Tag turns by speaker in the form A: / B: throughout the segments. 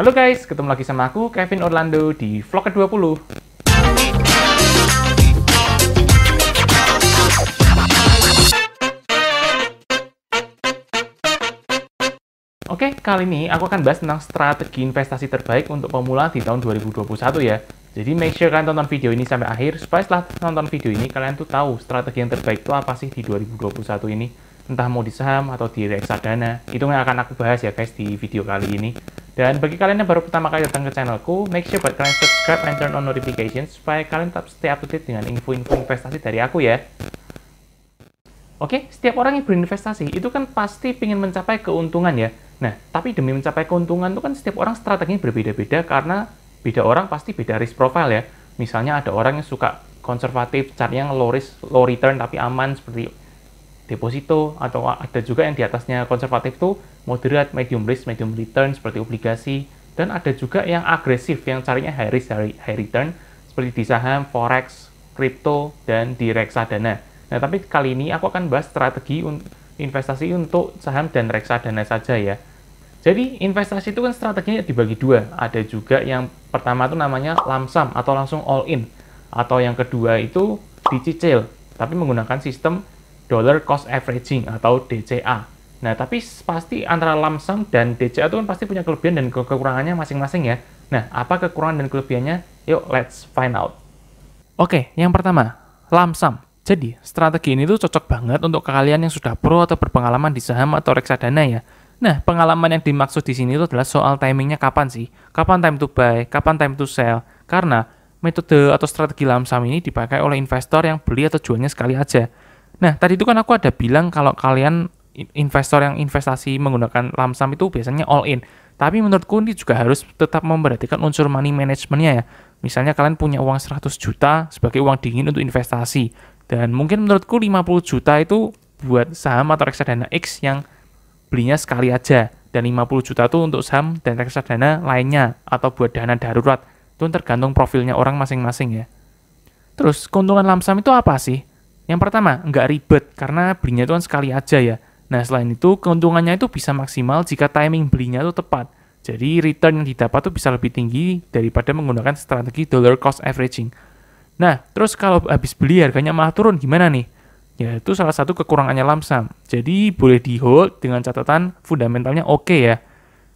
A: Halo guys, ketemu lagi sama aku, Kevin Orlando, di vlog ke-20. Oke, kali ini aku akan bahas tentang strategi investasi terbaik untuk pemula di tahun 2021 ya. Jadi make sure kalian tonton video ini sampai akhir, supaya setelah nonton video ini, kalian tuh tahu strategi yang terbaik itu apa sih di 2021 ini. Entah mau di saham atau di reksadana, itu yang akan aku bahas ya guys di video kali ini. Dan bagi kalian yang baru pertama kali datang ke channelku, make sure buat kalian subscribe and turn on notifications supaya kalian tetap stay up to date dengan info-info investasi dari aku ya. Oke, setiap orang yang berinvestasi itu kan pasti ingin mencapai keuntungan ya. Nah, tapi demi mencapai keuntungan itu kan setiap orang strateginya berbeda-beda karena beda orang pasti beda risk profile ya. Misalnya ada orang yang suka konservatif, cari yang low risk, low return tapi aman seperti deposito, atau ada juga yang di atasnya konservatif tuh moderate, medium risk, medium return seperti obligasi, dan ada juga yang agresif yang carinya high risk, high return seperti di saham, forex, kripto, dan di reksadana. Nah, tapi kali ini aku akan bahas strategi investasi untuk saham dan reksadana saja ya. Jadi investasi itu kan strateginya dibagi dua. Ada juga yang pertama itu namanya lump sum atau langsung all in, atau yang kedua itu dicicil tapi menggunakan sistem dollar cost averaging atau DCA. Nah, tapi pasti antara lump sum dan DCA itu kan pasti punya kelebihan dan kekurangannya masing-masing ya. Nah, apa kekurangan dan kelebihannya? Yuk, let's find out. Oke, yang pertama, lump sum. Jadi, strategi ini tuh cocok banget untuk kalian yang sudah pro atau berpengalaman di saham atau reksadana ya. Nah, pengalaman yang dimaksud di sini itu adalah soal timingnya kapan sih? Kapan time to buy, kapan time to sell? Karena metode atau strategi lump sum ini dipakai oleh investor yang beli atau jualnya sekali aja. Nah, tadi itu kan aku ada bilang kalau kalian investor yang investasi menggunakan lump sum itu biasanya all in. Tapi menurutku ini juga harus tetap memperhatikan unsur money management-nya ya. Misalnya kalian punya uang 100 juta sebagai uang dingin untuk investasi. Dan mungkin menurutku 50 juta itu buat saham atau reksadana X yang belinya sekali aja. Dan 50 juta itu untuk saham dan reksadana lainnya atau buat dana darurat. Itu tergantung profilnya orang masing-masing ya. Terus, keuntungan lump sum itu apa sih? Yang pertama, nggak ribet karena belinya itu kan sekali aja ya. Nah, selain itu, keuntungannya itu bisa maksimal jika timing belinya itu tepat. Jadi, return yang didapat itu bisa lebih tinggi daripada menggunakan strategi dollar cost averaging. Nah, terus kalau habis beli harganya malah turun, gimana nih? Ya, itu salah satu kekurangannya lump sum. Jadi, boleh di-hold dengan catatan fundamentalnya oke ya.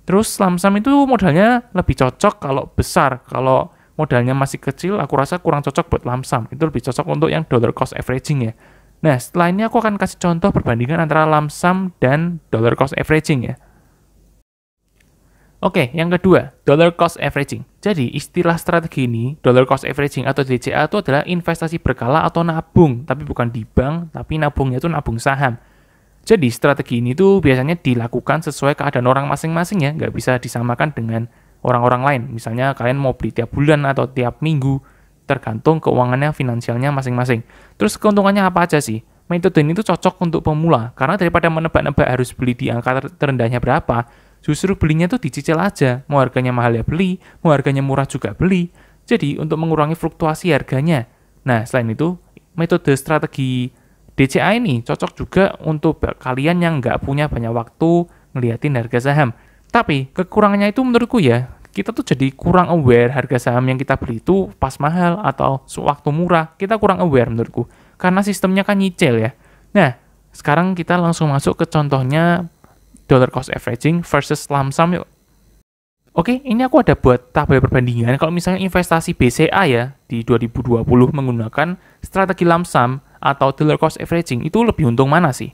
A: Terus, lump sum itu modalnya lebih cocok kalau besar. Kalau modalnya masih kecil, aku rasa kurang cocok buat lump sum. Itu lebih cocok untuk yang dollar cost averaging ya. Nah, setelah ini aku akan kasih contoh perbandingan antara lump sum dan dollar cost averaging ya. Oke, yang kedua, dollar cost averaging. Jadi, istilah strategi ini, dollar cost averaging atau DCA itu adalah investasi berkala atau nabung, tapi bukan di bank, tapi nabungnya itu nabung saham. Jadi, strategi ini tuh biasanya dilakukan sesuai keadaan orang masing-masing ya, nggak bisa disamakan dengan orang-orang lain. Misalnya kalian mau beli tiap bulan atau tiap minggu, tergantung keuangannya finansialnya masing-masing. Terus keuntungannya apa aja sih? Metode ini tuh cocok untuk pemula, karena daripada menebak-nebak harus beli di angka terendahnya berapa, justru belinya tuh dicicil aja. Mau harganya mahal ya beli, mau harganya murah juga beli. Jadi untuk mengurangi fluktuasi harganya. Nah, selain itu, metode strategi DCA ini cocok juga untuk kalian yang nggak punya banyak waktu ngeliatin harga saham. Tapi kekurangannya itu menurutku ya, kita tuh jadi kurang aware harga saham yang kita beli itu pas mahal atau sewaktu murah. Kita kurang aware menurutku, karena sistemnya kan nyicil ya. Nah, sekarang kita langsung masuk ke contohnya dollar cost averaging versus lump sum yuk. Oke, ini aku ada buat tabel perbandingan. Kalau misalnya investasi BCA ya, di 2020 menggunakan strategi lump sum atau dollar cost averaging, itu lebih untung mana sih?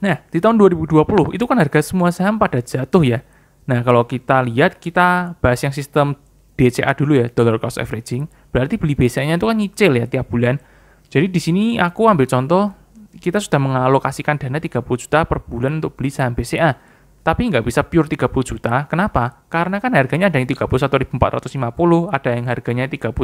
A: Nah, di tahun 2020 itu kan harga semua saham pada jatuh ya. Nah, kalau kita lihat, kita bahas yang sistem DCA dulu ya, dollar cost averaging. Berarti beli BCA-nya itu kan nyicil ya tiap bulan. Jadi di sini aku ambil contoh, kita sudah mengalokasikan dana 30 juta per bulan untuk beli saham BCA. Tapi nggak bisa pure 30 juta. Kenapa? Karena kan harganya ada yang 31.450, ada yang harganya 33.000,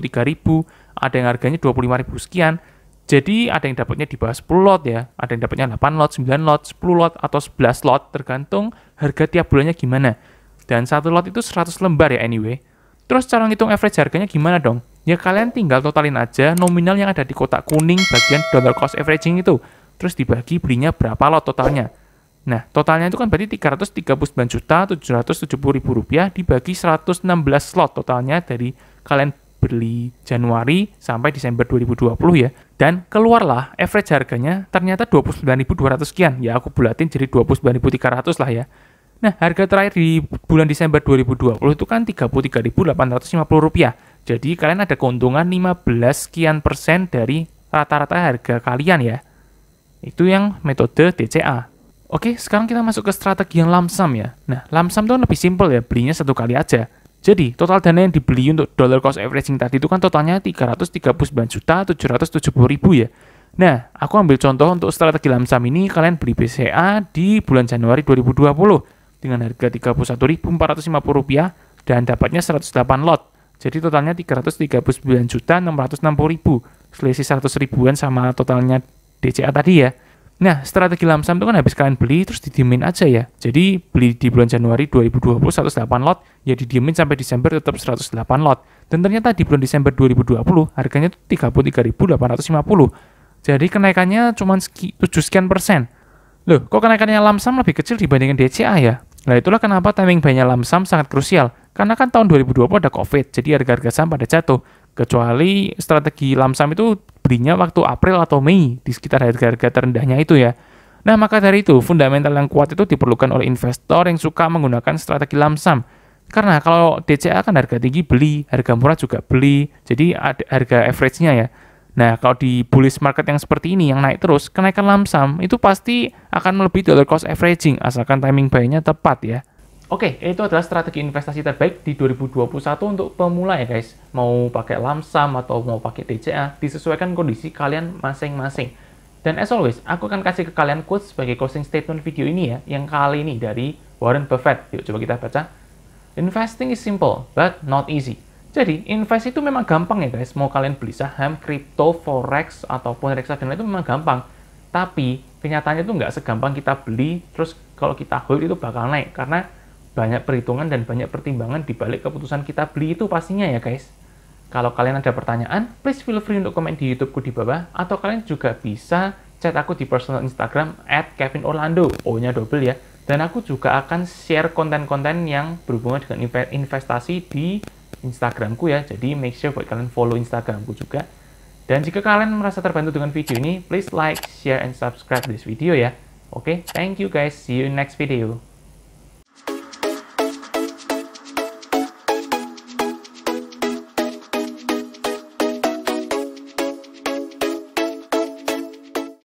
A: ada yang harganya 25.000 sekian. Jadi ada yang dapatnya di bawah 10 lot ya, ada yang dapatnya 8 lot, 9 lot, 10 lot, atau 11 lot, tergantung harga tiap bulannya gimana. Dan satu lot itu 100 lembar ya anyway. Terus cara ngitung average harganya gimana dong? Ya kalian tinggal totalin aja nominal yang ada di kotak kuning bagian dollar cost averaging itu. Terus dibagi belinya berapa lot totalnya. Nah, totalnya itu kan berarti Rp339.770.000 dibagi 116 slot totalnya dari kalian beli Januari sampai Desember 2020 ya. Dan keluarlah average harganya ternyata 29.200 sekian. Ya, aku bulatin jadi 29.300 lah ya. Nah, harga terakhir di bulan Desember 2020 itu kan Rp33.850. Jadi, kalian ada keuntungan 15 sekian persen dari rata-rata harga kalian ya. Itu yang metode DCA. Oke, sekarang kita masuk ke strategi yang lump sum ya. Nah, lump sum itu kan lebih simpel ya, belinya satu kali aja. Jadi, total dana yang dibeli untuk dollar cost averaging tadi itu kan totalnya Rp339.770.000 ya. Nah, aku ambil contoh untuk strategi lump sum ini, kalian beli BCA di bulan Januari 2020 dengan harga Rp34.450 dan dapatnya 108 lot. Jadi totalnya Rp339.660.000, selisih 100 ribuan sama totalnya DCA tadi ya. Nah, strategi lump sum itu kan habis kalian beli, terus didiemin aja ya. Jadi, beli di bulan Januari 2020 108 lot, ya didiemin sampai Desember tetap 108 lot. Dan ternyata di bulan Desember 2020, harganya itu 33.850. Jadi, kenaikannya cuma 7 sekian persen. Loh, kok kenaikannya lump sum lebih kecil dibandingkan DCA ya? Nah, itulah kenapa timing buy-nya lump sum sangat krusial. Karena kan tahun 2020 ada COVID, jadi harga-harga saham pada jatuh. Kecuali strategi lump sum itu belinya waktu April atau Mei di sekitar harga-harga terendahnya itu ya. Nah, maka dari itu fundamental yang kuat itu diperlukan oleh investor yang suka menggunakan strategi lump sum. Karena kalau DCA kan harga tinggi beli, harga murah juga beli, jadi ada harga average-nya ya. Nah, kalau di bullish market yang seperti ini yang naik terus, kenaikan lump sum itu pasti akan melebihi dollar cost averaging asalkan timing buy-nya tepat ya. Oke, itu adalah strategi investasi terbaik di 2021 untuk pemula ya guys. Mau pakai lump sum atau mau pakai DCA, disesuaikan kondisi kalian masing-masing. Dan as always, aku akan kasih ke kalian quotes sebagai closing statement video ini ya, yang kali ini dari Warren Buffett. Yuk coba kita baca. Investing is simple, but not easy. Jadi, invest itu memang gampang ya guys. Mau kalian beli saham, kripto, forex, ataupun reksadana itu memang gampang. Tapi, kenyataannya itu nggak segampang kita beli, terus kalau kita hold itu bakal naik. Karena banyak perhitungan dan banyak pertimbangan di balik keputusan kita beli itu pastinya ya guys. Kalau kalian ada pertanyaan, please feel free untuk komen di YouTubeku di bawah, atau kalian juga bisa chat aku di personal Instagram @kevinorlando, O-nya double ya. Dan aku juga akan share konten-konten yang berhubungan dengan investasi di Instagramku ya, jadi make sure buat kalian follow Instagramku juga. Dan jika kalian merasa terbantu dengan video ini, please like, share, and subscribe this video ya. Oke, thank you guys, see you in next video.